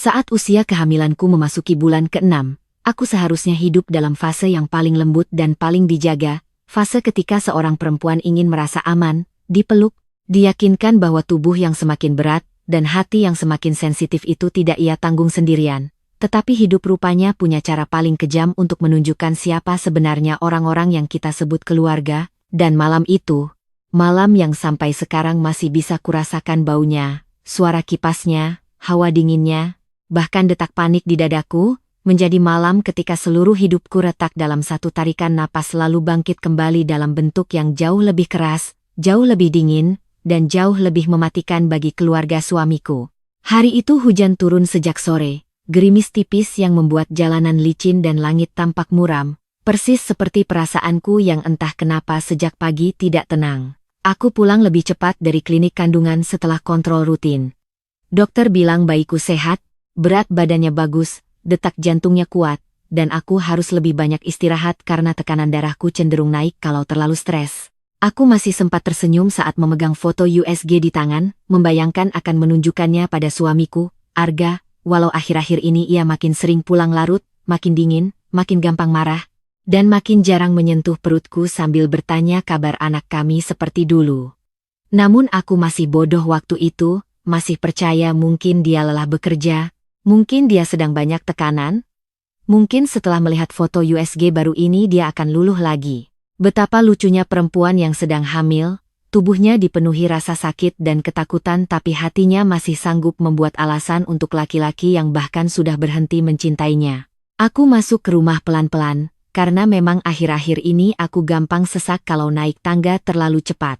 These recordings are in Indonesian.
Saat usia kehamilanku memasuki bulan ke-6, aku seharusnya hidup dalam fase yang paling lembut dan paling dijaga, fase ketika seorang perempuan ingin merasa aman, dipeluk, diyakinkan bahwa tubuh yang semakin berat, dan hati yang semakin sensitif itu tidak ia tanggung sendirian. Tetapi hidup rupanya punya cara paling kejam untuk menunjukkan siapa sebenarnya orang-orang yang kita sebut keluarga, dan malam itu, malam yang sampai sekarang masih bisa kurasakan baunya, suara kipasnya, hawa dinginnya, bahkan detak panik di dadaku, menjadi malam ketika seluruh hidupku retak dalam satu tarikan napas lalu bangkit kembali dalam bentuk yang jauh lebih keras, jauh lebih dingin, dan jauh lebih mematikan bagi keluarga suamiku. Hari itu hujan turun sejak sore, gerimis tipis yang membuat jalanan licin dan langit tampak muram, persis seperti perasaanku yang entah kenapa sejak pagi tidak tenang. Aku pulang lebih cepat dari klinik kandungan setelah kontrol rutin. Dokter bilang bayiku sehat, berat badannya bagus, detak jantungnya kuat, dan aku harus lebih banyak istirahat karena tekanan darahku cenderung naik kalau terlalu stres. Aku masih sempat tersenyum saat memegang foto USG di tangan, membayangkan akan menunjukkannya pada suamiku, Arga, walau akhir-akhir ini ia makin sering pulang larut, makin dingin, makin gampang marah, dan makin jarang menyentuh perutku sambil bertanya kabar anak kami seperti dulu. Namun aku masih bodoh waktu itu, masih percaya mungkin dia lelah bekerja, mungkin dia sedang banyak tekanan. Mungkin setelah melihat foto USG baru ini dia akan luluh lagi. Betapa lucunya perempuan yang sedang hamil, tubuhnya dipenuhi rasa sakit dan ketakutan tapi hatinya masih sanggup membuat alasan untuk laki-laki yang bahkan sudah berhenti mencintainya. Aku masuk ke rumah pelan-pelan, karena memang akhir-akhir ini aku gampang sesak kalau naik tangga terlalu cepat.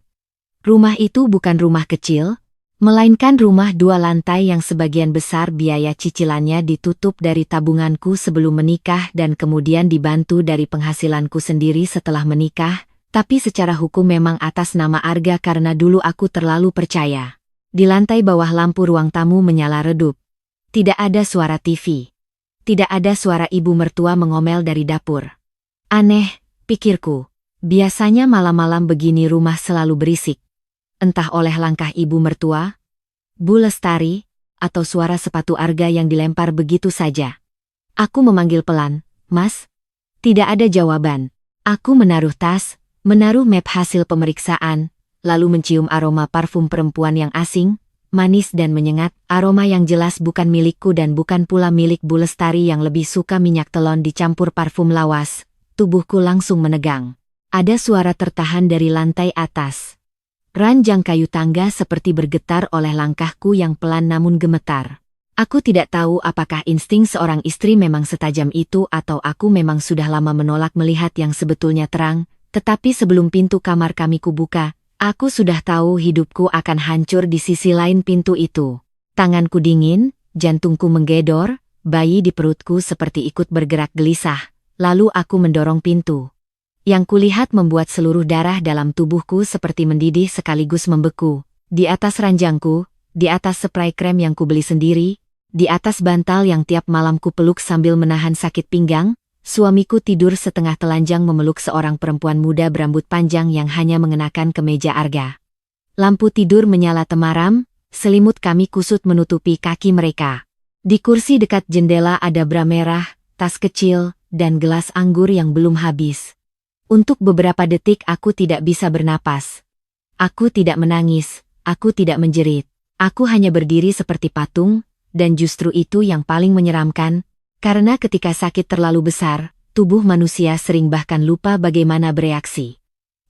Rumah itu bukan rumah kecil, melainkan rumah 2 lantai yang sebagian besar biaya cicilannya ditutup dari tabunganku sebelum menikah dan kemudian dibantu dari penghasilanku sendiri setelah menikah, tapi secara hukum memang atas nama Arga karena dulu aku terlalu percaya. Di lantai bawah lampu ruang tamu menyala redup. Tidak ada suara TV. Tidak ada suara ibu mertua mengomel dari dapur. Aneh, pikirku. Biasanya malam-malam begini rumah selalu berisik. Entah oleh langkah ibu mertua, Bu Lestari, atau suara sepatu Arga yang dilempar begitu saja. Aku memanggil pelan, Mas? Tidak ada jawaban. Aku menaruh tas, menaruh map hasil pemeriksaan, lalu mencium aroma parfum perempuan yang asing, manis dan menyengat, aroma yang jelas bukan milikku dan bukan pula milik Bu Lestari yang lebih suka minyak telon dicampur parfum lawas. Tubuhku langsung menegang. Ada suara tertahan dari lantai atas. Ranjang kayu tangga seperti bergetar oleh langkahku yang pelan namun gemetar. Aku tidak tahu apakah insting seorang istri memang setajam itu atau aku memang sudah lama menolak melihat yang sebetulnya terang, tetapi sebelum pintu kamar kami kubuka, aku sudah tahu hidupku akan hancur di sisi lain pintu itu. Tanganku dingin, jantungku menggedor, bayi di perutku seperti ikut bergerak gelisah, lalu aku mendorong pintu. Yang kulihat membuat seluruh darah dalam tubuhku seperti mendidih sekaligus membeku. Di atas ranjangku, di atas spray krem yang kubeli sendiri, di atas bantal yang tiap malam kupeluk sambil menahan sakit pinggang, suamiku tidur setengah telanjang memeluk seorang perempuan muda berambut panjang yang hanya mengenakan kemeja Arga. Lampu tidur menyala temaram, selimut kami kusut menutupi kaki mereka. Di kursi dekat jendela ada bra merah, tas kecil, dan gelas anggur yang belum habis. Untuk beberapa detik aku tidak bisa bernapas. Aku tidak menangis, aku tidak menjerit. Aku hanya berdiri seperti patung, dan justru itu yang paling menyeramkan, karena ketika sakit terlalu besar, tubuh manusia sering bahkan lupa bagaimana bereaksi.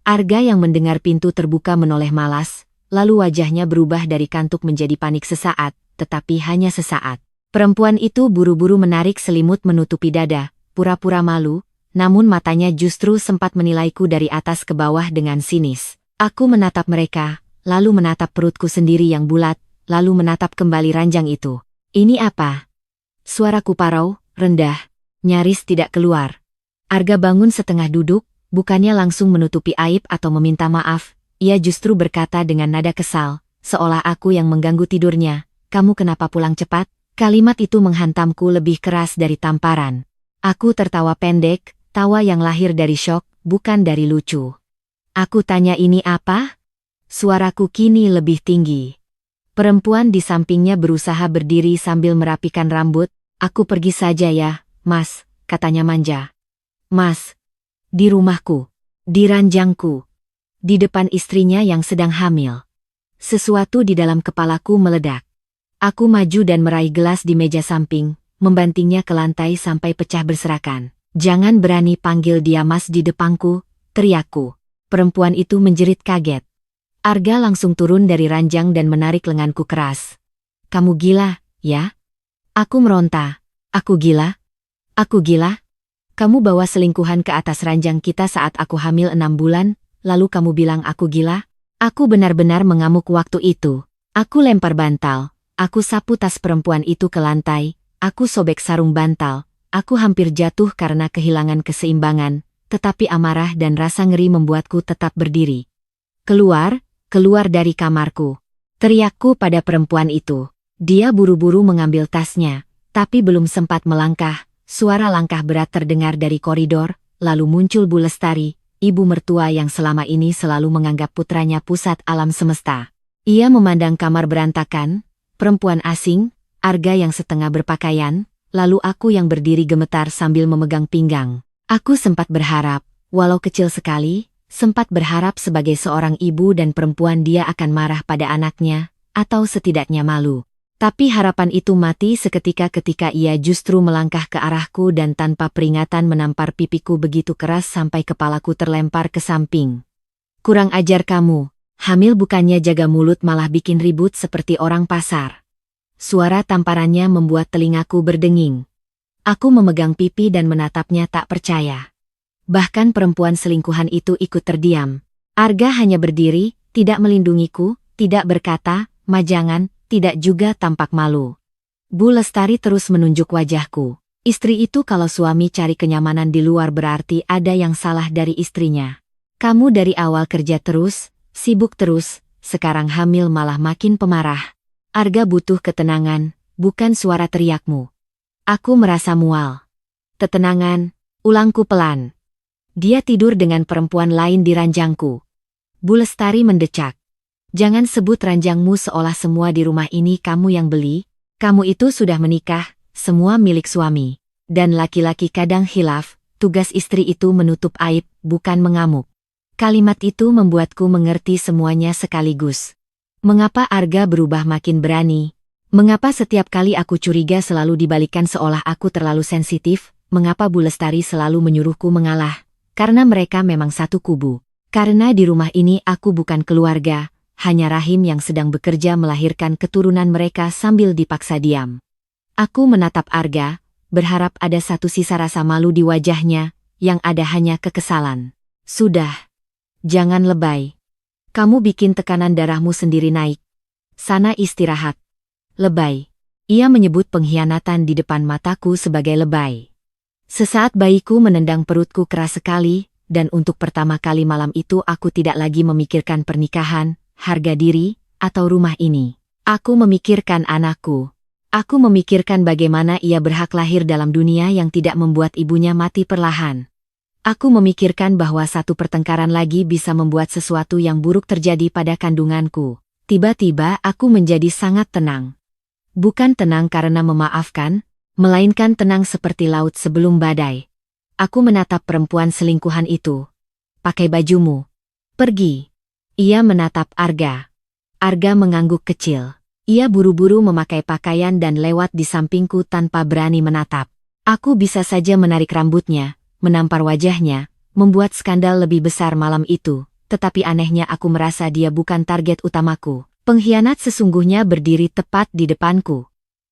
Arga yang mendengar pintu terbuka menoleh malas, lalu wajahnya berubah dari kantuk menjadi panik sesaat, tetapi hanya sesaat. Perempuan itu buru-buru menarik selimut menutupi dada, pura-pura malu, namun matanya justru sempat menilaiku dari atas ke bawah dengan sinis. Aku menatap mereka, lalu menatap perutku sendiri yang bulat, lalu menatap kembali ranjang itu. Ini apa? Suaraku parau, rendah, nyaris tidak keluar. Arga bangun setengah duduk, bukannya langsung menutupi aib atau meminta maaf, ia justru berkata dengan nada kesal, seolah aku yang mengganggu tidurnya. Kamu kenapa pulang cepat? Kalimat itu menghantamku lebih keras dari tamparan. Aku tertawa pendek, tawa yang lahir dari syok, bukan dari lucu. Aku tanya ini apa? Suaraku kini lebih tinggi. Perempuan di sampingnya berusaha berdiri sambil merapikan rambut. Aku pergi saja ya, Mas, katanya manja. Mas, di rumahku, di ranjangku, di depan istrinya yang sedang hamil. Sesuatu di dalam kepalaku meledak. Aku maju dan meraih gelas di meja samping, membantingnya ke lantai sampai pecah berserakan. Jangan berani panggil dia Mas di depanku, teriakku. Perempuan itu menjerit kaget. Arga langsung turun dari ranjang dan menarik lenganku keras. Kamu gila, ya? Aku meronta. Aku gila? Aku gila? Kamu bawa selingkuhan ke atas ranjang kita saat aku hamil 6 bulan, lalu kamu bilang aku gila? Aku benar-benar mengamuk waktu itu. Aku lempar bantal. Aku sapu tas perempuan itu ke lantai. Aku sobek sarung bantal. Aku hampir jatuh karena kehilangan keseimbangan, tetapi amarah dan rasa ngeri membuatku tetap berdiri. Keluar dari kamarku. Teriakku pada perempuan itu. Dia buru-buru mengambil tasnya, tapi belum sempat melangkah, suara langkah berat terdengar dari koridor, lalu muncul Bu Lestari, ibu mertua yang selama ini selalu menganggap putranya pusat alam semesta. Ia memandang kamar berantakan, perempuan asing, Arga yang setengah berpakaian, lalu aku yang berdiri gemetar sambil memegang pinggang. Aku sempat berharap, walau kecil sekali, sempat berharap sebagai seorang ibu dan perempuan dia akan marah pada anaknya, atau setidaknya malu. Tapi harapan itu mati seketika ketika ia justru melangkah ke arahku dan tanpa peringatan menampar pipiku begitu keras sampai kepalaku terlempar ke samping. Kurang ajar kamu, hamil bukannya jaga mulut malah bikin ribut seperti orang pasar. Suara tamparannya membuat telingaku berdenging. Aku memegang pipi dan menatapnya tak percaya. Bahkan perempuan selingkuhan itu ikut terdiam. Arga hanya berdiri, tidak melindungiku, tidak berkata, "Ma jangan," tidak juga tampak malu. Bu Lestari terus menunjuk wajahku. Istri itu kalau suami cari kenyamanan di luar berarti ada yang salah dari istrinya. Kamu dari awal kerja terus, sibuk terus, sekarang hamil malah makin pemarah. Arga butuh ketenangan, bukan suara teriakmu. Aku merasa mual. Ketenangan, ulangku pelan. Dia tidur dengan perempuan lain di ranjangku. Bu Lestari mendecak. Jangan sebut ranjangmu seolah semua di rumah ini kamu yang beli. Kamu itu sudah menikah, semua milik suami. Dan laki-laki kadang khilaf, tugas istri itu menutup aib, bukan mengamuk. Kalimat itu membuatku mengerti semuanya sekaligus. Mengapa Arga berubah makin berani? Mengapa setiap kali aku curiga selalu dibalikkan seolah aku terlalu sensitif? Mengapa Bu Lestari selalu menyuruhku mengalah? Karena mereka memang satu kubu. Karena di rumah ini aku bukan keluarga, hanya rahim yang sedang bekerja melahirkan keturunan mereka sambil dipaksa diam. Aku menatap Arga, berharap ada satu sisa rasa malu di wajahnya, yang ada hanya kekesalan. Sudah. Jangan lebay. Kamu bikin tekanan darahmu sendiri naik. Sana istirahat. Lebay. Ia menyebut pengkhianatan di depan mataku sebagai lebay. Sesaat bayiku menendang perutku keras sekali, dan untuk pertama kali malam itu aku tidak lagi memikirkan pernikahan, harga diri, atau rumah ini. Aku memikirkan anakku. Aku memikirkan bagaimana ia berhak lahir dalam dunia yang tidak membuat ibunya mati perlahan. Aku memikirkan bahwa satu pertengkaran lagi bisa membuat sesuatu yang buruk terjadi pada kandunganku. Tiba-tiba aku menjadi sangat tenang. Bukan tenang karena memaafkan, melainkan tenang seperti laut sebelum badai. Aku menatap perempuan selingkuhan itu. Pakai bajumu. Pergi. Ia menatap Arga. Arga mengangguk kecil. Ia buru-buru memakai pakaian dan lewat di sampingku tanpa berani menatap. Aku bisa saja menarik rambutnya, menampar wajahnya, membuat skandal lebih besar malam itu. Tetapi anehnya aku merasa dia bukan target utamaku. Pengkhianat sesungguhnya berdiri tepat di depanku.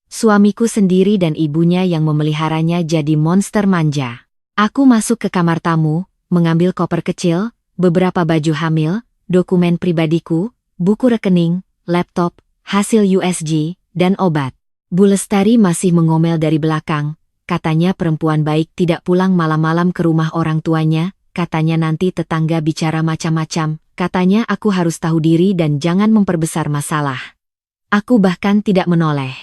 Suamiku sendiri dan ibunya yang memeliharanya jadi monster manja. Aku masuk ke kamar tamu, mengambil koper kecil, beberapa baju hamil, dokumen pribadiku, buku rekening, laptop, hasil USG, dan obat. Bu Lestari masih mengomel dari belakang, katanya perempuan baik tidak pulang malam-malam ke rumah orang tuanya, katanya nanti tetangga bicara macam-macam, katanya aku harus tahu diri dan jangan memperbesar masalah. Aku bahkan tidak menoleh.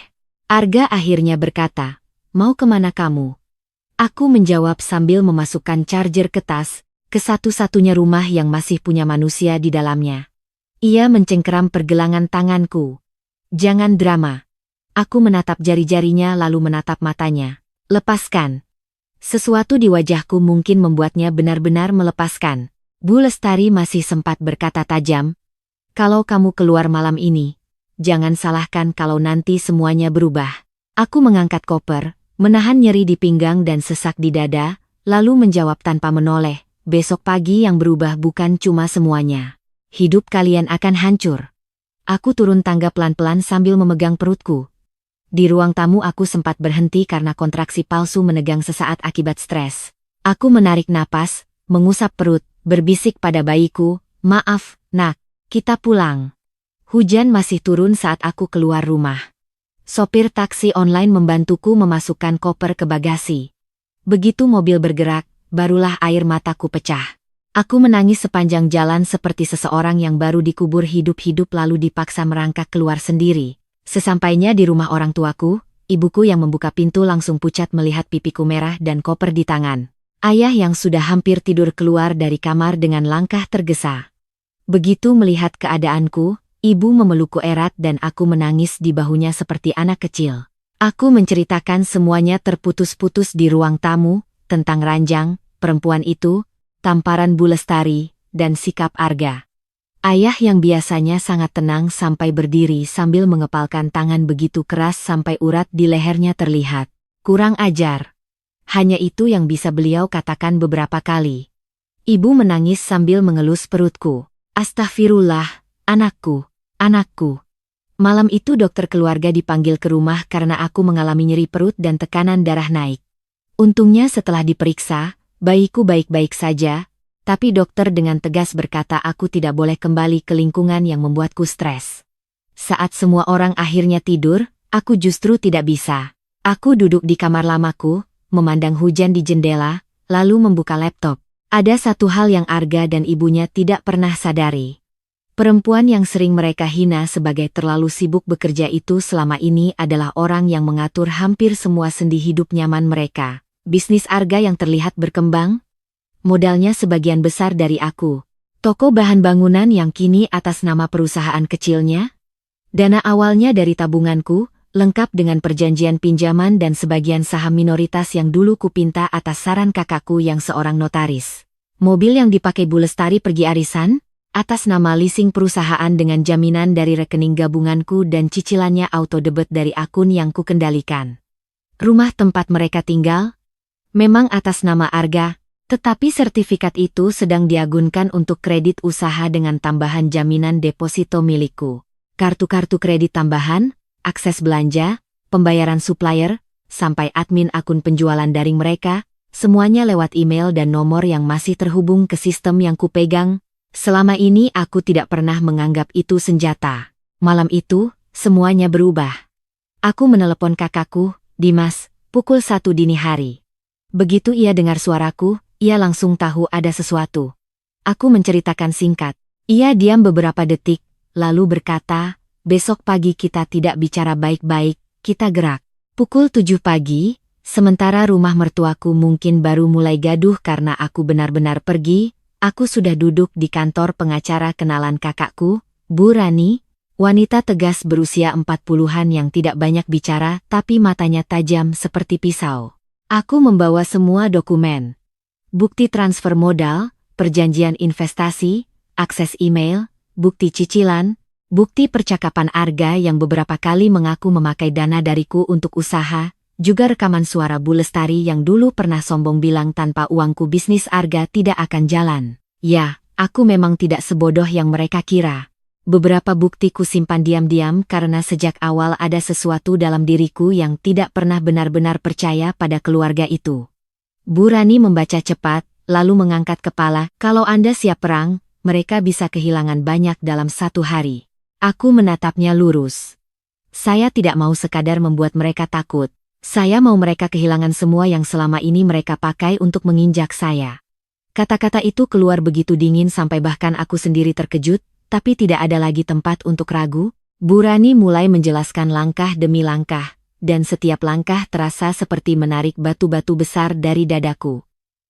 Arga akhirnya berkata, "Mau kemana kamu?" Aku menjawab sambil memasukkan charger ke tas, ke satu-satunya rumah yang masih punya manusia di dalamnya. Ia mencengkeram pergelangan tanganku. Jangan drama. Aku menatap jari-jarinya lalu menatap matanya. Lepaskan. Sesuatu di wajahku mungkin membuatnya benar-benar melepaskan. Bu Lestari masih sempat berkata tajam, "Kalau kamu keluar malam ini, jangan salahkan kalau nanti semuanya berubah." Aku mengangkat koper, menahan nyeri di pinggang dan sesak di dada, lalu menjawab tanpa menoleh, "Besok pagi yang berubah bukan cuma semuanya. Hidup kalian akan hancur." Aku turun tangga pelan-pelan sambil memegang perutku. Di ruang tamu aku sempat berhenti karena kontraksi palsu menegang sesaat akibat stres. Aku menarik napas, mengusap perut, berbisik pada bayiku, "Maaf, nak, kita pulang." Hujan masih turun saat aku keluar rumah. Sopir taksi online membantuku memasukkan koper ke bagasi. Begitu mobil bergerak, barulah air mataku pecah. Aku menangis sepanjang jalan seperti seseorang yang baru dikubur hidup-hidup lalu dipaksa merangkak keluar sendiri. Sesampainya di rumah orang tuaku, ibuku yang membuka pintu langsung pucat melihat pipiku merah dan koper di tangan. Ayah yang sudah hampir tidur keluar dari kamar dengan langkah tergesa. Begitu melihat keadaanku, ibu memelukku erat dan aku menangis di bahunya seperti anak kecil. Aku menceritakan semuanya terputus-putus di ruang tamu, tentang ranjang, perempuan itu, tamparan Bu Lestari, dan sikap Arga. Ayah yang biasanya sangat tenang sampai berdiri sambil mengepalkan tangan begitu keras sampai urat di lehernya terlihat. Kurang ajar. Hanya itu yang bisa beliau katakan beberapa kali. Ibu menangis sambil mengelus perutku. "Astagfirullah, anakku, anakku." Malam itu dokter keluarga dipanggil ke rumah karena aku mengalami nyeri perut dan tekanan darah naik. Untungnya setelah diperiksa, bayiku baik-baik saja. Tapi dokter dengan tegas berkata aku tidak boleh kembali ke lingkungan yang membuatku stres. Saat semua orang akhirnya tidur, aku justru tidak bisa. Aku duduk di kamar lamaku, memandang hujan di jendela, lalu membuka laptop. Ada satu hal yang Arga dan ibunya tidak pernah sadari. Perempuan yang sering mereka hina sebagai terlalu sibuk bekerja itu selama ini adalah orang yang mengatur hampir semua sendi hidup nyaman mereka. Bisnis Arga yang terlihat berkembang, modalnya sebagian besar dari aku. Toko bahan bangunan yang kini atas nama perusahaan kecilnya. Dana awalnya dari tabunganku, lengkap dengan perjanjian pinjaman dan sebagian saham minoritas yang dulu kupinta atas saran kakakku yang seorang notaris. Mobil yang dipakai Bu Lestari pergi arisan, atas nama leasing perusahaan dengan jaminan dari rekening gabunganku dan cicilannya auto debit dari akun yang kukendalikan. Rumah tempat mereka tinggal, memang atas nama Arga, tetapi sertifikat itu sedang diagunkan untuk kredit usaha dengan tambahan jaminan deposito milikku. Kartu-kartu kredit tambahan, akses belanja, pembayaran supplier, sampai admin akun penjualan daring mereka, semuanya lewat email dan nomor yang masih terhubung ke sistem yang kupegang. Selama ini aku tidak pernah menganggap itu senjata. Malam itu, semuanya berubah. Aku menelepon kakakku, Dimas, pukul 1 dini hari. Begitu ia dengar suaraku, ia langsung tahu ada sesuatu. Aku menceritakan singkat. Ia diam beberapa detik, lalu berkata, "Besok pagi kita tidak bicara baik-baik, kita gerak." Pukul 7 pagi, sementara rumah mertuaku mungkin baru mulai gaduh karena aku benar-benar pergi, aku sudah duduk di kantor pengacara kenalan kakakku, Bu Rani, wanita tegas berusia 40-an yang tidak banyak bicara tapi matanya tajam seperti pisau. Aku membawa semua dokumen. Bukti transfer modal, perjanjian investasi, akses email, bukti cicilan, bukti percakapan Arga yang beberapa kali mengaku memakai dana dariku untuk usaha, juga rekaman suara Bu Lestari yang dulu pernah sombong bilang tanpa uangku bisnis Arga tidak akan jalan. Ya, aku memang tidak sebodoh yang mereka kira. Beberapa bukti ku simpan diam-diam karena sejak awal ada sesuatu dalam diriku yang tidak pernah benar-benar percaya pada keluarga itu. Bu Rani membaca cepat, lalu mengangkat kepala. "Kalau Anda siap perang, mereka bisa kehilangan banyak dalam 1 hari." Aku menatapnya lurus. Saya tidak mau sekadar membuat mereka takut. Saya mau mereka kehilangan semua yang selama ini mereka pakai untuk menginjak saya. Kata-kata itu keluar begitu dingin sampai bahkan aku sendiri terkejut, tapi tidak ada lagi tempat untuk ragu. Bu Rani mulai menjelaskan langkah demi langkah, dan setiap langkah terasa seperti menarik batu-batu besar dari dadaku.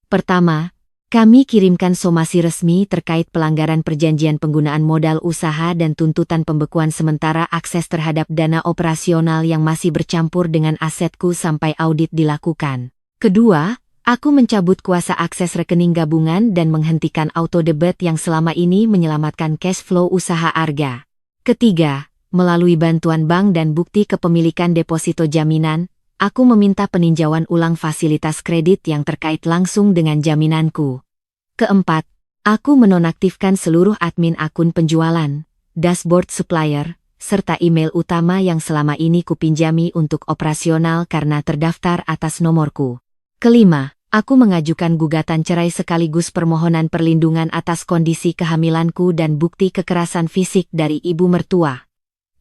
Pertama, Kami kirimkan somasi resmi terkait pelanggaran perjanjian penggunaan modal usaha dan tuntutan pembekuan sementara akses terhadap dana operasional yang masih bercampur dengan asetku sampai audit dilakukan. Kedua, aku mencabut kuasa akses rekening gabungan dan menghentikan auto debit yang selama ini menyelamatkan cash flow usaha Arga. Ketiga, melalui bantuan bank dan bukti kepemilikan deposito jaminan, aku meminta peninjauan ulang fasilitas kredit yang terkait langsung dengan jaminanku. Keempat, aku menonaktifkan seluruh admin akun penjualan, dashboard supplier, serta email utama yang selama ini kupinjami untuk operasional karena terdaftar atas nomorku. Kelima, aku mengajukan gugatan cerai sekaligus permohonan perlindungan atas kondisi kehamilanku dan bukti kekerasan fisik dari ibu mertua.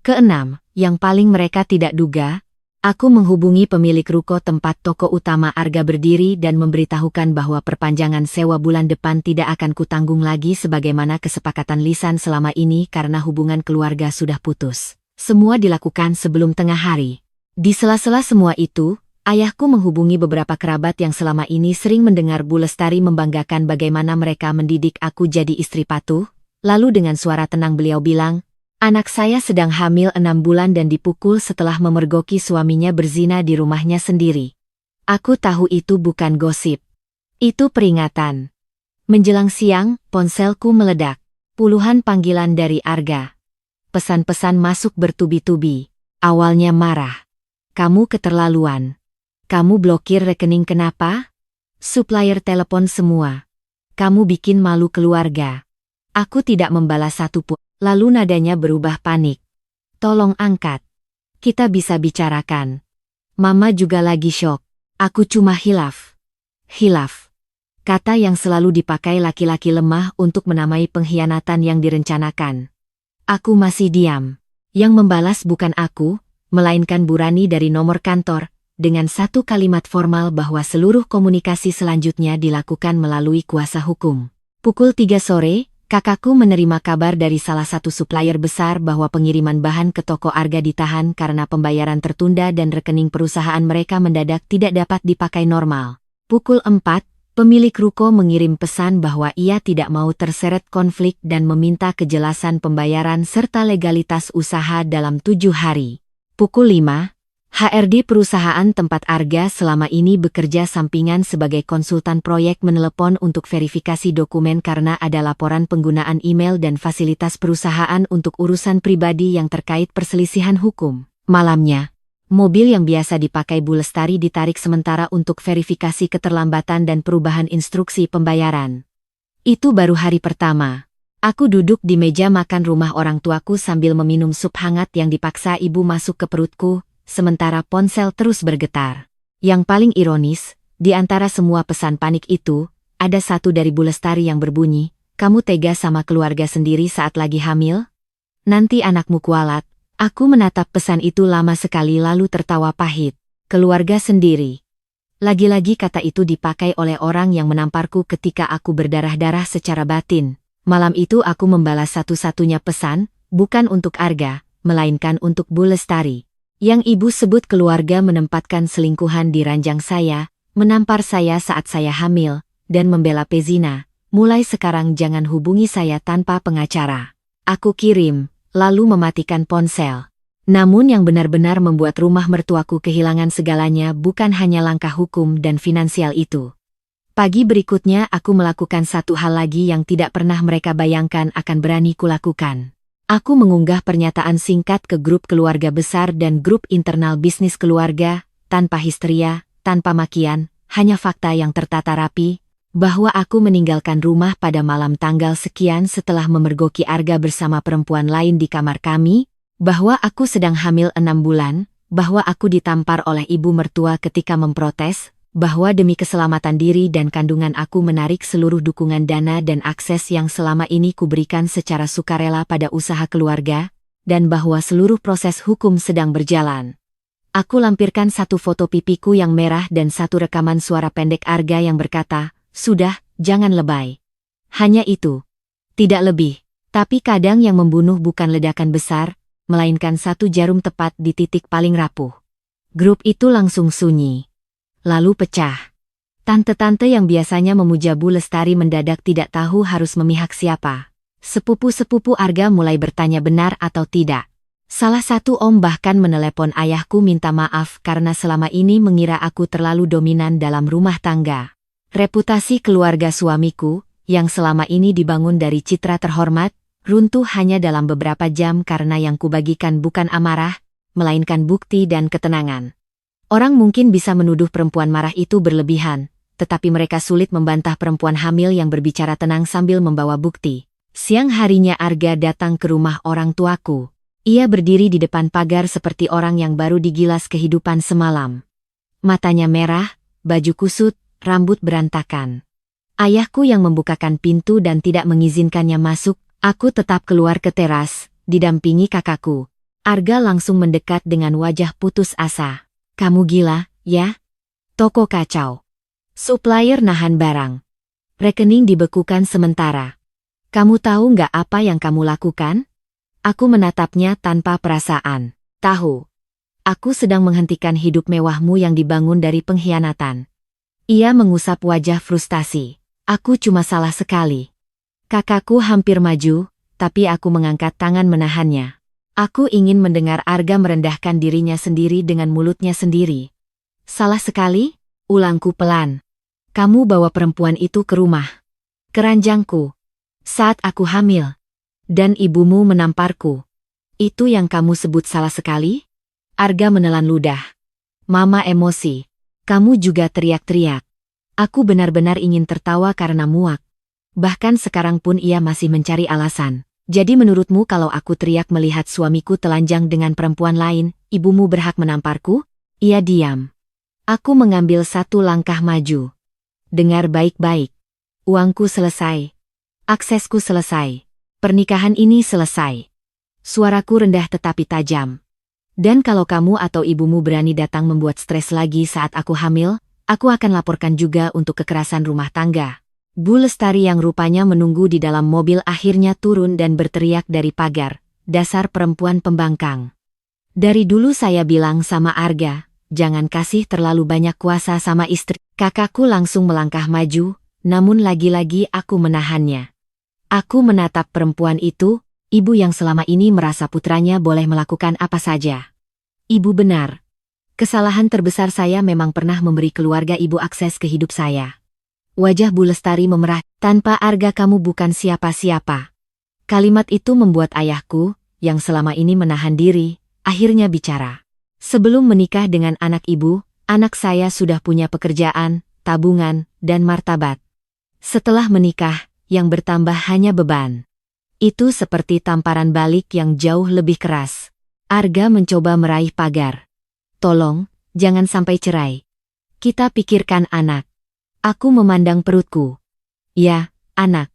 Keenam, yang paling mereka tidak duga, aku menghubungi pemilik ruko tempat toko utama Arga berdiri dan memberitahukan bahwa perpanjangan sewa bulan depan tidak akan kutanggung lagi sebagaimana kesepakatan lisan selama ini karena hubungan keluarga sudah putus. Semua dilakukan sebelum tengah hari. Di sela-sela semua itu, ayahku menghubungi beberapa kerabat yang selama ini sering mendengar Bu Lestari membanggakan bagaimana mereka mendidik aku jadi istri patuh, lalu dengan suara tenang beliau bilang, "Anak saya sedang hamil 6 bulan dan dipukul setelah memergoki suaminya berzina di rumahnya sendiri." Aku tahu itu bukan gosip. Itu peringatan. Menjelang siang, ponselku meledak. Puluhan panggilan dari Arga. Pesan-pesan masuk bertubi-tubi. Awalnya marah. "Kamu keterlaluan. Kamu blokir rekening kenapa? Supplier telepon semua. Kamu bikin malu keluarga." Aku tidak membalas satupun. Lalu nadanya berubah panik. "Tolong angkat. Kita bisa bicarakan. Mama juga lagi syok." Aku cuma hilaf. Hilaf. Kata yang selalu dipakai laki-laki lemah untuk menamai pengkhianatan yang direncanakan. Aku masih diam. Yang membalas bukan aku, melainkan Burani dari nomor kantor, dengan satu kalimat formal bahwa seluruh komunikasi selanjutnya dilakukan melalui kuasa hukum. Pukul 3 sore, kakakku menerima kabar dari salah satu supplier besar bahwa pengiriman bahan ke toko Arga ditahan karena pembayaran tertunda dan rekening perusahaan mereka mendadak tidak dapat dipakai normal. Pukul 4, pemilik ruko mengirim pesan bahwa ia tidak mau terseret konflik dan meminta kejelasan pembayaran serta legalitas usaha dalam 7 hari. Pukul 5, HRD perusahaan tempat Arga selama ini bekerja sampingan sebagai konsultan proyek menelepon untuk verifikasi dokumen karena ada laporan penggunaan email dan fasilitas perusahaan untuk urusan pribadi yang terkait perselisihan hukum. Malamnya, mobil yang biasa dipakai Bu Lestari ditarik sementara untuk verifikasi keterlambatan dan perubahan instruksi pembayaran. Itu baru hari pertama. Aku duduk di meja makan rumah orang tuaku sambil meminum sup hangat yang dipaksa ibu masuk ke perutku, sementara ponsel terus bergetar. Yang paling ironis, di antara semua pesan panik itu, ada satu dari Bu Lestari yang berbunyi, "Kamu tega sama keluarga sendiri saat lagi hamil? Nanti anakmu kualat." Aku menatap pesan itu lama sekali lalu tertawa pahit. Keluarga sendiri. Lagi-lagi kata itu dipakai oleh orang yang menamparku ketika aku berdarah-darah secara batin. Malam itu aku membalas satu-satunya pesan, bukan untuk Arga, melainkan untuk Bu Lestari. Yang ibu sebut keluarga menempatkan selingkuhan di ranjang saya, menampar saya saat saya hamil, dan membela pezina. Mulai sekarang jangan hubungi saya tanpa pengacara. Aku kirim, lalu mematikan ponsel. Namun yang benar-benar membuat rumah mertuaku kehilangan segalanya bukan hanya langkah hukum dan finansial itu. Pagi berikutnya aku melakukan satu hal lagi yang tidak pernah mereka bayangkan akan berani kulakukan. Aku mengunggah pernyataan singkat ke grup keluarga besar dan grup internal bisnis keluarga, tanpa histeria, tanpa makian, hanya fakta yang tertata rapi, bahwa aku meninggalkan rumah pada malam tanggal sekian setelah memergoki Arga bersama perempuan lain di kamar kami, bahwa aku sedang hamil 6 bulan, bahwa aku ditampar oleh ibu mertua ketika memprotes, bahwa demi keselamatan diri dan kandungan aku menarik seluruh dukungan dana dan akses yang selama ini kuberikan secara sukarela pada usaha keluarga, dan bahwa seluruh proses hukum sedang berjalan. Aku lampirkan satu foto pipiku yang merah dan satu rekaman suara pendek Arga yang berkata, "Sudah, jangan lebay." Hanya itu. Tidak lebih. Tapi kadang yang membunuh bukan ledakan besar, melainkan satu jarum tepat di titik paling rapuh. Grup itu langsung sunyi. Lalu pecah. Tante-tante yang biasanya memuja Bu Lestari mendadak tidak tahu harus memihak siapa. Sepupu-sepupu Arga mulai bertanya benar atau tidak. Salah satu om bahkan menelepon ayahku minta maaf karena selama ini mengira aku terlalu dominan dalam rumah tangga. Reputasi keluarga suamiku, yang selama ini dibangun dari citra terhormat, runtuh hanya dalam beberapa jam karena yang kubagikan bukan amarah, melainkan bukti dan ketenangan. Orang mungkin bisa menuduh perempuan marah itu berlebihan, tetapi mereka sulit membantah perempuan hamil yang berbicara tenang sambil membawa bukti. Siang harinya Arga datang ke rumah orang tuaku. Ia berdiri di depan pagar seperti orang yang baru digilas kehidupan semalam. Matanya merah, baju kusut, rambut berantakan. Ayahku yang membukakan pintu dan tidak mengizinkannya masuk, aku tetap keluar ke teras, didampingi kakakku. Arga langsung mendekat dengan wajah putus asa. Kamu gila, ya? Toko kacau. Supplier nahan barang. Rekening dibekukan sementara. Kamu tahu nggak apa yang kamu lakukan? Aku menatapnya tanpa perasaan. Tahu. Aku sedang menghentikan hidup mewahmu yang dibangun dari pengkhianatan. Ia mengusap wajah frustasi. Aku cuma salah sekali. Kakakku hampir maju, tapi aku mengangkat tangan menahannya. Aku ingin mendengar Arga merendahkan dirinya sendiri dengan mulutnya sendiri. Salah sekali? Ulangku pelan. Kamu bawa perempuan itu ke rumah. Keranjangku. Saat aku hamil. Dan ibumu menamparku. Itu yang kamu sebut salah sekali? Arga menelan ludah. Mama emosi. Kamu juga teriak-teriak. Aku benar-benar ingin tertawa karena muak. Bahkan sekarang pun ia masih mencari alasan. Jadi menurutmu kalau aku teriak melihat suamiku telanjang dengan perempuan lain, ibumu berhak menamparku? Ia diam. Aku mengambil satu langkah maju. Dengar baik-baik. Uangku selesai. Aksesku selesai. Pernikahan ini selesai. Suaraku rendah tetapi tajam. Dan kalau kamu atau ibumu berani datang membuat stres lagi saat aku hamil, aku akan laporkan juga untuk kekerasan rumah tangga. Bu Lestari yang rupanya menunggu di dalam mobil akhirnya turun dan berteriak dari pagar, dasar perempuan pembangkang. Dari dulu saya bilang sama Arga, jangan kasih terlalu banyak kuasa sama istri. Kakakku langsung melangkah maju, namun lagi-lagi aku menahannya. Aku menatap perempuan itu, ibu yang selama ini merasa putranya boleh melakukan apa saja. Ibu benar. Kesalahan terbesar saya memang pernah memberi keluarga ibu akses ke hidup saya. Wajah Bu Lestari memerah, tanpa Arga kamu bukan siapa-siapa. Kalimat itu membuat ayahku, yang selama ini menahan diri, akhirnya bicara. Sebelum menikah dengan anak ibu, anak saya sudah punya pekerjaan, tabungan, dan martabat. Setelah menikah, yang bertambah hanya beban. Itu seperti tamparan balik yang jauh lebih keras. Arga mencoba meraih pagar. Tolong, jangan sampai cerai. Kita pikirkan anak. Aku memandang perutku. Ya, anak.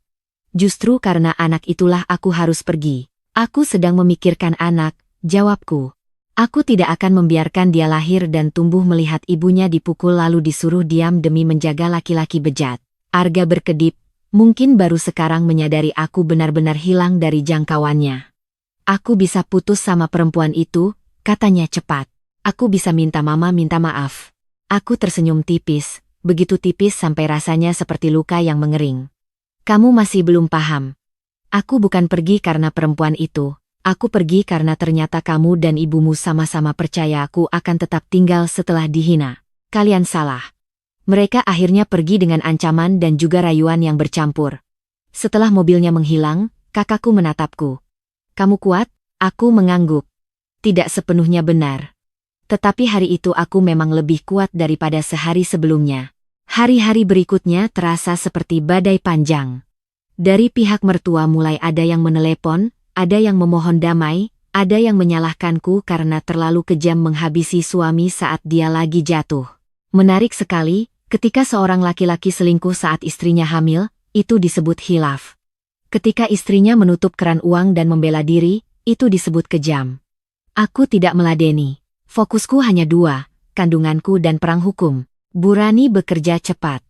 Justru karena anak itulah aku harus pergi. Aku sedang memikirkan anak, jawabku. Aku tidak akan membiarkan dia lahir dan tumbuh melihat ibunya dipukul lalu disuruh diam demi menjaga laki-laki bejat. Arga berkedip, mungkin baru sekarang menyadari aku benar-benar hilang dari jangkauannya. Aku bisa putus sama perempuan itu, katanya cepat. Aku bisa minta mama minta maaf. Aku tersenyum tipis, begitu tipis sampai rasanya seperti luka yang mengering. Kamu masih belum paham. Aku bukan pergi karena perempuan itu. Aku pergi karena ternyata kamu dan ibumu sama-sama percaya aku akan tetap tinggal setelah dihina. Kalian salah. Mereka akhirnya pergi dengan ancaman dan juga rayuan yang bercampur. Setelah mobilnya menghilang, kakakku menatapku. Kamu kuat? Aku mengangguk. Tidak sepenuhnya benar. Tetapi hari itu aku memang lebih kuat daripada sehari sebelumnya. Hari-hari berikutnya terasa seperti badai panjang. Dari pihak mertua mulai ada yang menelepon, ada yang memohon damai, ada yang menyalahkanku karena terlalu kejam menghabisi suami saat dia lagi jatuh. Menarik sekali, ketika seorang laki-laki selingkuh saat istrinya hamil, itu disebut khilaf. Ketika istrinya menutup keran uang dan membela diri, itu disebut kejam. Aku tidak meladeni. Fokusku hanya dua, kandunganku dan perang hukum. Bu Rani bekerja cepat.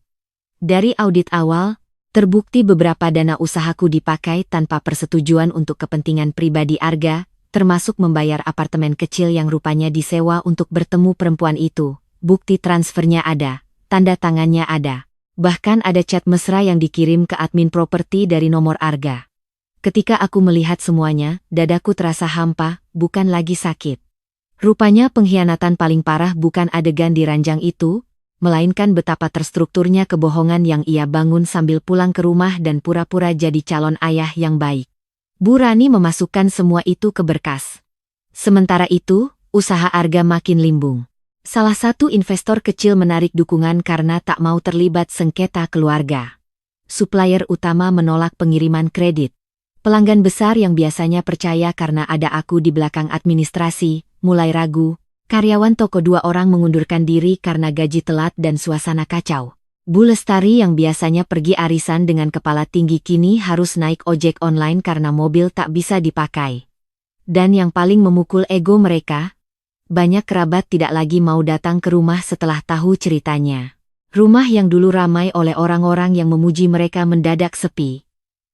Dari audit awal, terbukti beberapa dana usahaku dipakai tanpa persetujuan untuk kepentingan pribadi Arga, termasuk membayar apartemen kecil yang rupanya disewa untuk bertemu perempuan itu. Bukti transfernya ada, tanda tangannya ada. Bahkan ada chat mesra yang dikirim ke admin properti dari nomor Arga. Ketika aku melihat semuanya, dadaku terasa hampa, bukan lagi sakit. Rupanya pengkhianatan paling parah bukan adegan di ranjang itu, melainkan betapa terstrukturnya kebohongan yang ia bangun sambil pulang ke rumah dan pura-pura jadi calon ayah yang baik. Bu Rani memasukkan semua itu ke berkas. Sementara itu, usaha Arga makin limbung. Salah satu investor kecil menarik dukungan karena tak mau terlibat sengketa keluarga. Supplier utama menolak pengiriman kredit. Pelanggan besar yang biasanya percaya karena ada aku di belakang administrasi, mulai ragu. Karyawan toko 2 orang mengundurkan diri karena gaji telat dan suasana kacau. Bu Lestari yang biasanya pergi arisan dengan kepala tinggi kini harus naik ojek online karena mobil tak bisa dipakai. Dan yang paling memukul ego mereka, banyak kerabat tidak lagi mau datang ke rumah setelah tahu ceritanya. Rumah yang dulu ramai oleh orang-orang yang memuji mereka mendadak sepi.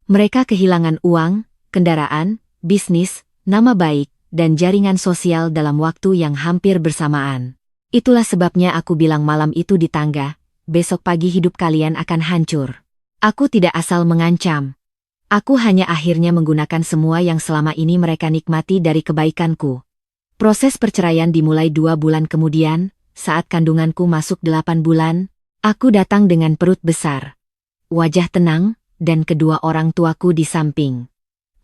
Mereka kehilangan uang, kendaraan, bisnis, nama baik, dan jaringan sosial dalam waktu yang hampir bersamaan. Itulah sebabnya aku bilang malam itu di tangga, besok pagi hidup kalian akan hancur. Aku tidak asal mengancam. Aku hanya akhirnya menggunakan semua yang selama ini mereka nikmati dari kebaikanku. Proses perceraian dimulai 2 bulan kemudian, saat kandunganku masuk 8 bulan, aku datang dengan perut besar. Wajah tenang, dan kedua orang tuaku di samping.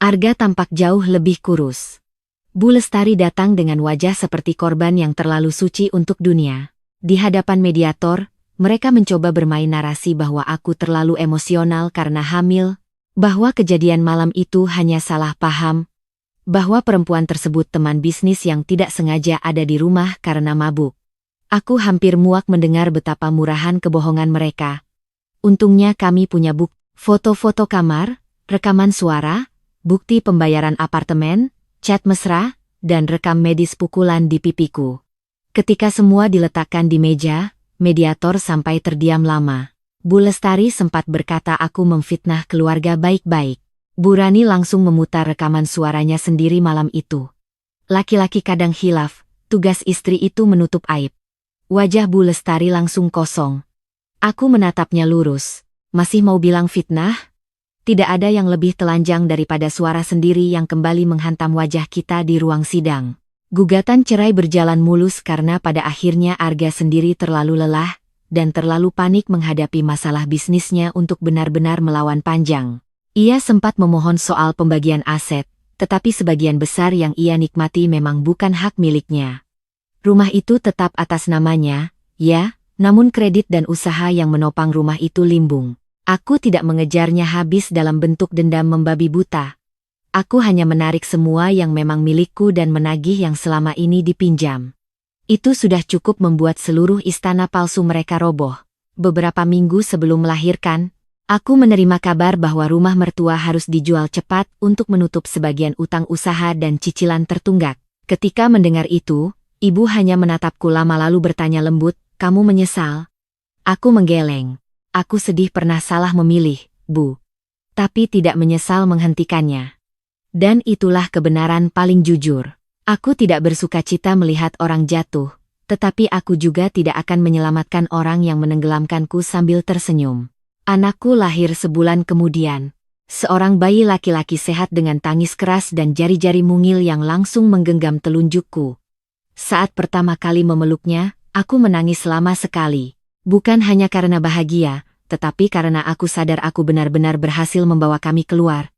Arga tampak jauh lebih kurus. Bu Lestari datang dengan wajah seperti korban yang terlalu suci untuk dunia. Di hadapan mediator, mereka mencoba bermain narasi bahwa aku terlalu emosional karena hamil, bahwa kejadian malam itu hanya salah paham, bahwa perempuan tersebut teman bisnis yang tidak sengaja ada di rumah karena mabuk. Aku hampir muak mendengar betapa murahan kebohongan mereka. Untungnya kami punya bukti, foto-foto kamar, rekaman suara, bukti pembayaran apartemen, chat mesra, dan rekam medis pukulan di pipiku. Ketika semua diletakkan di meja, mediator sampai terdiam lama. Bu Lestari sempat berkata aku memfitnah keluarga baik-baik. Bu Rani langsung memutar rekaman suaranya sendiri malam itu. Laki-laki kadang khilaf, tugas istri itu menutup aib. Wajah Bu Lestari langsung kosong. Aku menatapnya lurus. Masih mau bilang fitnah? Tidak ada yang lebih telanjang daripada suara sendiri yang kembali menghantam wajah kita di ruang sidang. Gugatan cerai berjalan mulus karena pada akhirnya Arga sendiri terlalu lelah dan terlalu panik menghadapi masalah bisnisnya untuk benar-benar melawan panjang. Ia sempat memohon soal pembagian aset, tetapi sebagian besar yang ia nikmati memang bukan hak miliknya. Rumah itu tetap atas namanya, ya, namun kredit dan usaha yang menopang rumah itu limbung. Aku tidak mengejarnya habis dalam bentuk dendam membabi buta. Aku hanya menarik semua yang memang milikku dan menagih yang selama ini dipinjam. Itu sudah cukup membuat seluruh istana palsu mereka roboh. Beberapa minggu sebelum melahirkan, aku menerima kabar bahwa rumah mertua harus dijual cepat untuk menutup sebagian utang usaha dan cicilan tertunggak. Ketika mendengar itu, ibu hanya menatapku lama lalu bertanya lembut, "Kamu menyesal?" Aku menggeleng. Aku sedih pernah salah memilih, Bu. Tapi tidak menyesal menghentikannya. Dan itulah kebenaran paling jujur. Aku tidak bersukacita melihat orang jatuh, tetapi aku juga tidak akan menyelamatkan orang yang menenggelamkanku sambil tersenyum. Anakku lahir sebulan kemudian. Seorang bayi laki-laki sehat dengan tangis keras dan jari-jari mungil yang langsung menggenggam telunjukku. Saat pertama kali memeluknya, aku menangis lama sekali. Bukan hanya karena bahagia, tetapi karena aku sadar aku benar-benar berhasil membawa kami keluar.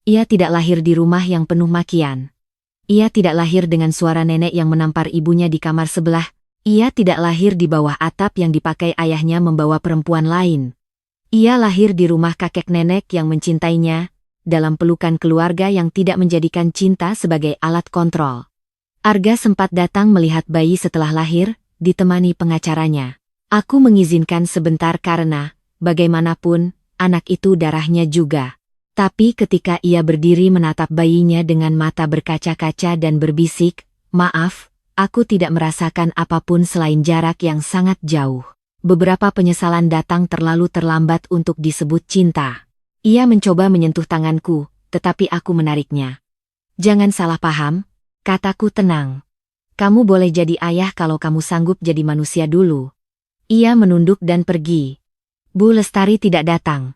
Ia tidak lahir di rumah yang penuh makian. Ia tidak lahir dengan suara nenek yang menampar ibunya di kamar sebelah. Ia tidak lahir di bawah atap yang dipakai ayahnya membawa perempuan lain. Ia lahir di rumah kakek nenek yang mencintainya, dalam pelukan keluarga yang tidak menjadikan cinta sebagai alat kontrol. Arga sempat datang melihat bayi setelah lahir, ditemani pengacaranya. Aku mengizinkan sebentar karena, bagaimanapun, anak itu darahnya juga. Tapi ketika ia berdiri menatap bayinya dengan mata berkaca-kaca dan berbisik, "Maaf, aku tidak merasakan apapun selain jarak yang sangat jauh." Beberapa penyesalan datang terlalu terlambat untuk disebut cinta. Ia mencoba menyentuh tanganku, tetapi aku menariknya. "Jangan salah paham," kataku tenang. "Kamu boleh jadi ayah kalau kamu sanggup jadi manusia dulu." Ia menunduk dan pergi. Bu Lestari tidak datang.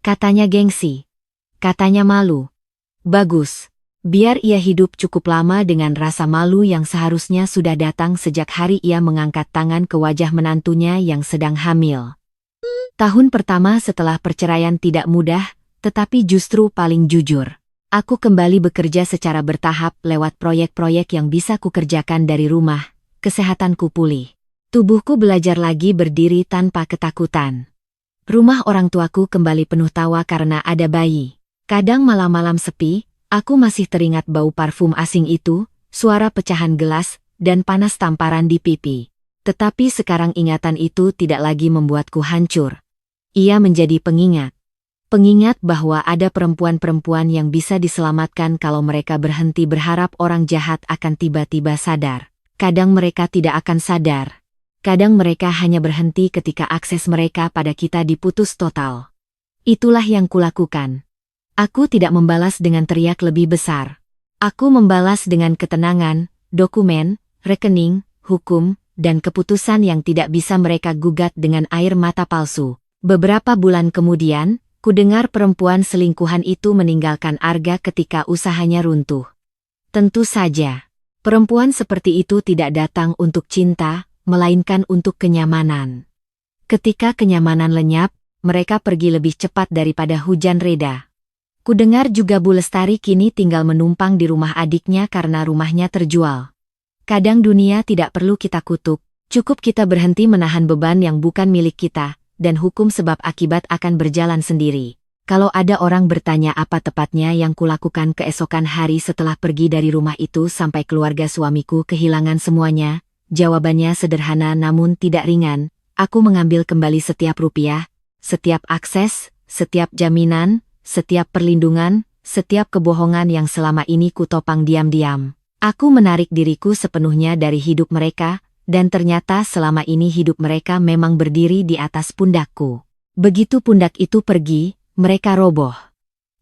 Katanya gengsi. Katanya malu. Bagus. Biar ia hidup cukup lama dengan rasa malu yang seharusnya sudah datang sejak hari ia mengangkat tangan ke wajah menantunya yang sedang hamil. Tahun pertama setelah perceraian tidak mudah, tetapi justru paling jujur. Aku kembali bekerja secara bertahap lewat proyek-proyek yang bisa kukerjakan dari rumah. Kesehatanku pulih. Tubuhku belajar lagi berdiri tanpa ketakutan. Rumah orang tuaku kembali penuh tawa karena ada bayi. Kadang malam-malam sepi, aku masih teringat bau parfum asing itu, suara pecahan gelas, dan panas tamparan di pipi. Tetapi sekarang ingatan itu tidak lagi membuatku hancur. Ia menjadi pengingat. Pengingat bahwa ada perempuan-perempuan yang bisa diselamatkan kalau mereka berhenti berharap orang jahat akan tiba-tiba sadar. Kadang mereka tidak akan sadar. Kadang mereka hanya berhenti ketika akses mereka pada kita diputus total. Itulah yang kulakukan. Aku tidak membalas dengan teriak lebih besar. Aku membalas dengan ketenangan, dokumen, rekening, hukum, dan keputusan yang tidak bisa mereka gugat dengan air mata palsu. Beberapa bulan kemudian, kudengar perempuan selingkuhan itu meninggalkan Arga ketika usahanya runtuh. Tentu saja, perempuan seperti itu tidak datang untuk cinta, melainkan untuk kenyamanan. Ketika kenyamanan lenyap, mereka pergi lebih cepat daripada hujan reda. Kudengar juga Bu Lestari kini tinggal menumpang di rumah adiknya karena rumahnya terjual. Kadang dunia tidak perlu kita kutuk, cukup kita berhenti menahan beban yang bukan milik kita, dan hukum sebab akibat akan berjalan sendiri. Kalau ada orang bertanya apa tepatnya yang kulakukan keesokan hari setelah pergi dari rumah itu sampai keluarga suamiku kehilangan semuanya, jawabannya sederhana namun tidak ringan. Aku mengambil kembali setiap rupiah, setiap akses, setiap jaminan, setiap perlindungan, setiap kebohongan yang selama ini kutopang diam-diam. Aku menarik diriku sepenuhnya dari hidup mereka, dan ternyata selama ini hidup mereka memang berdiri di atas pundakku. Begitu pundak itu pergi, mereka roboh.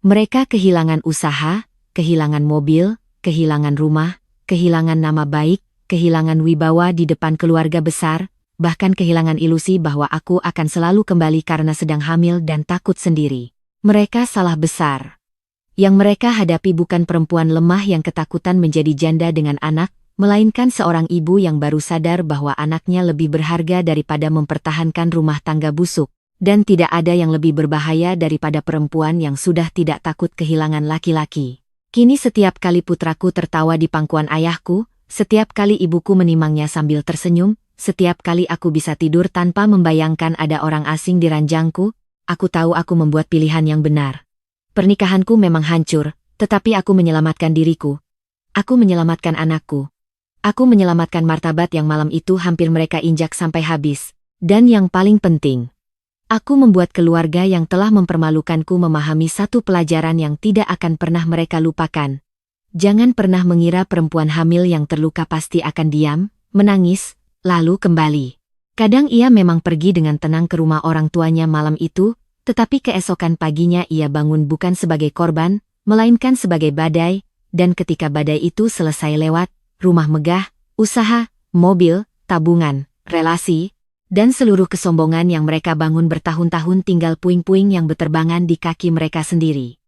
Mereka kehilangan usaha, kehilangan mobil, kehilangan rumah, kehilangan nama baik, kehilangan wibawa di depan keluarga besar, bahkan kehilangan ilusi bahwa aku akan selalu kembali karena sedang hamil dan takut sendiri. Mereka salah besar. Yang mereka hadapi bukan perempuan lemah yang ketakutan menjadi janda dengan anak, melainkan seorang ibu yang baru sadar bahwa anaknya lebih berharga daripada mempertahankan rumah tangga busuk, dan tidak ada yang lebih berbahaya daripada perempuan yang sudah tidak takut kehilangan laki-laki. Kini setiap kali putraku tertawa di pangkuan ayahku, setiap kali ibuku menimangnya sambil tersenyum, setiap kali aku bisa tidur tanpa membayangkan ada orang asing di ranjangku, aku tahu aku membuat pilihan yang benar. Pernikahanku memang hancur, tetapi aku menyelamatkan diriku. Aku menyelamatkan anakku. Aku menyelamatkan martabat yang malam itu hampir mereka injak sampai habis. Dan yang paling penting, aku membuat keluarga yang telah mempermalukanku memahami satu pelajaran yang tidak akan pernah mereka lupakan. Jangan pernah mengira perempuan hamil yang terluka pasti akan diam, menangis, lalu kembali. Kadang ia memang pergi dengan tenang ke rumah orang tuanya malam itu, tetapi keesokan paginya ia bangun bukan sebagai korban, melainkan sebagai badai, dan ketika badai itu selesai lewat, rumah megah, usaha, mobil, tabungan, relasi, dan seluruh kesombongan yang mereka bangun bertahun-tahun tinggal puing-puing yang berterbangan di kaki mereka sendiri.